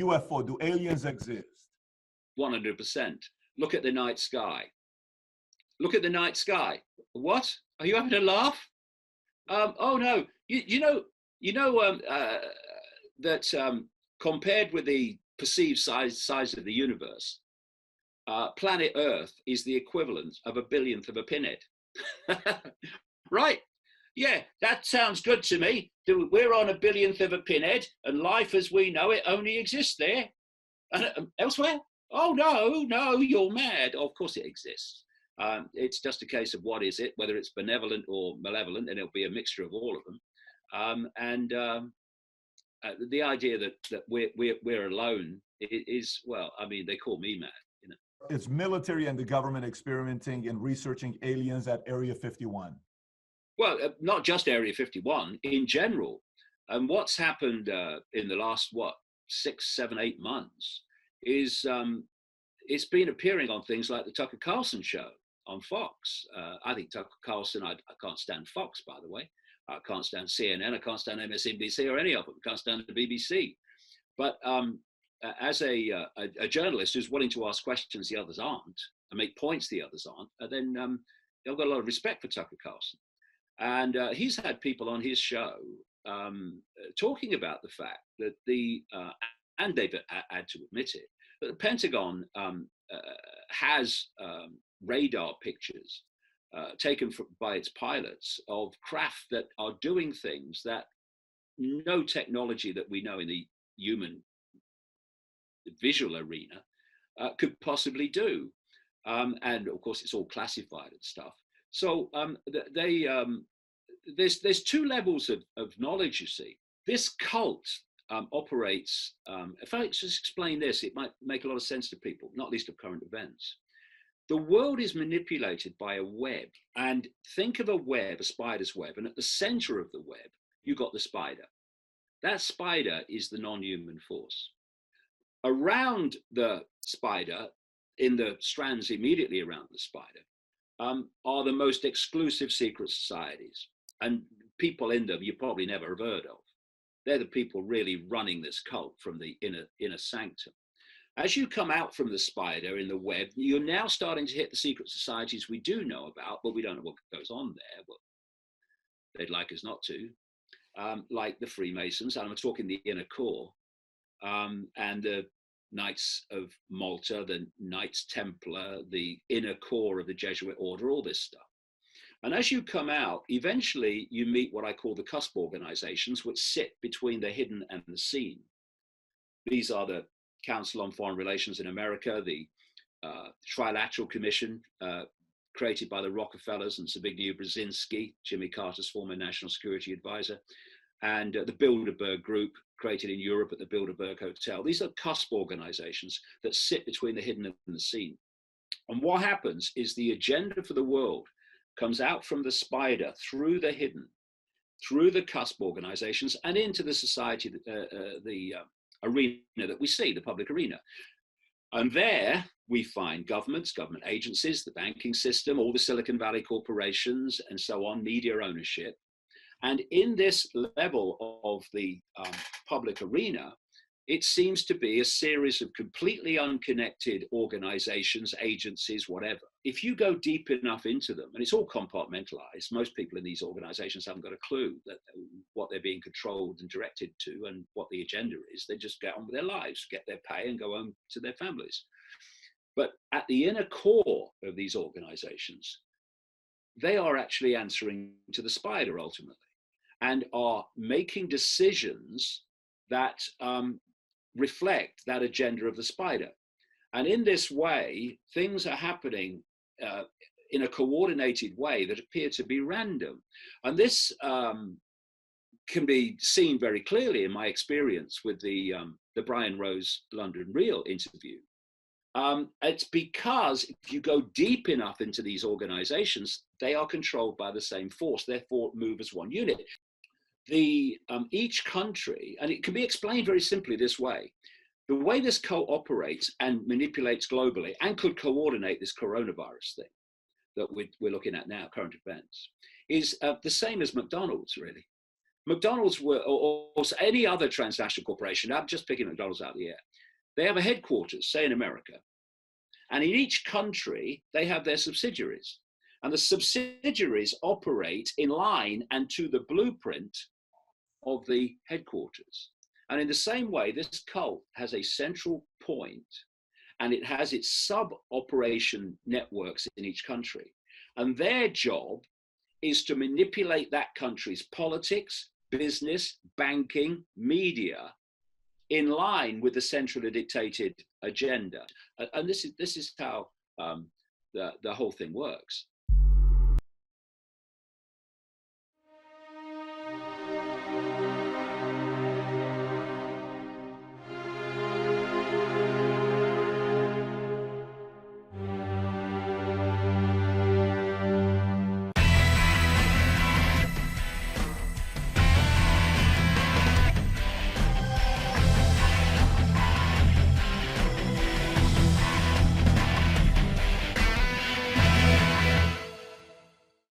UFO? Do aliens exist? 100%. Look at the night sky. Look at the night sky. What? Are you having a laugh? Oh no. You know that compared with the perceived size of the universe, planet Earth is the equivalent of a billionth of a pinhead. Right? Yeah, that sounds good to me. We're on a billionth of a pinhead, and life as we know it only exists there. And elsewhere? Oh no, you're mad. Of course it exists. It's just a case of what is it, whether it's benevolent or malevolent, and it'll be a mixture of all of them. The idea that we're alone is, well, I mean, they call me mad. You know, Is military and the government experimenting and researching aliens at Area 51? Well, not just Area 51, in general. And what's happened in the last, 6, 7, 8 months is it's been appearing on things like the Tucker Carlson show on Fox. I think Tucker Carlson, I can't stand Fox, by the way. I can't stand CNN, I can't stand MSNBC or any of them, I can't stand the BBC. But as a journalist who's willing to ask questions the others aren't, and make points the others aren't, then I've got a lot of respect for Tucker Carlson. And he's had people on his show talking about the fact that and they've had to admit it, that the Pentagon has radar pictures taken by its pilots of craft that are doing things that no technology that we know in the human visual arena could possibly do. And of course, it's all classified and stuff. So there's 2 levels of knowledge, you see. This cult operates, if I just explain this, it might make a lot of sense to people, not least of current events. The world is manipulated by a web, and think of a web, a spider's web, and at the center of the web, you've got the spider. That spider is the non-human force. Around the spider, in the strands immediately around the spider, are the most exclusive secret societies, and people in them you probably never have heard of. They're the people really running this cult from the inner sanctum. As you come out from the spider in the web, you're now starting to hit the secret societies we do know about, but we don't know what goes on there. Well, they'd like us not to, like the Freemasons, and I'm talking the inner core, and the Knights of Malta, the Knights Templar, the inner core of the Jesuit order, all this stuff. And as you come out, eventually you meet what I call the cusp organizations, which sit between the hidden and the seen. These are the Council on Foreign Relations in America, the Trilateral Commission created by the Rockefellers and Zbigniew Brzezinski, Jimmy Carter's former national security advisor, and the Bilderberg Group, created in Europe at the Bilderberg Hotel. These are cusp organizations that sit between the hidden and the seen. And what happens is the agenda for the world comes out from the spider through the hidden, through the cusp organizations, and into the society, the arena that we see, the public arena. And there we find governments, government agencies, the banking system, all the Silicon Valley corporations, and so on, media ownership. And in this level of the public arena, it seems to be a series of completely unconnected organizations, agencies, whatever. If you go deep enough into them, and it's all compartmentalized, most people in these organizations haven't got a clue that what they're being controlled and directed to and what the agenda is. They just get on with their lives, get their pay and go home to their families. But at the inner core of these organizations, they are actually answering to the spider ultimately, and are making decisions that reflect that agenda of the spider. And in this way, things are happening in a coordinated way that appear to be random. And this can be seen very clearly in my experience with the Brian Rose London Real interview. It's because if you go deep enough into these organizations, they are controlled by the same force, therefore move as one unit. Each country, and it can be explained very simply this way, the way this cult operates and manipulates globally and could coordinate this coronavirus thing that we're looking at now, current events, is the same as McDonald's, really. McDonald's or any other transnational corporation, I'm just picking McDonald's out of the air, they have a headquarters, say in America. And in each country, they have their subsidiaries. And the subsidiaries operate in line and to the blueprint of the headquarters. And in the same way, this cult has a central point, and it has its sub-operation networks in each country. And their job is to manipulate that country's politics, business, banking, media, in line with the centrally dictated agenda. And this is how the whole thing works.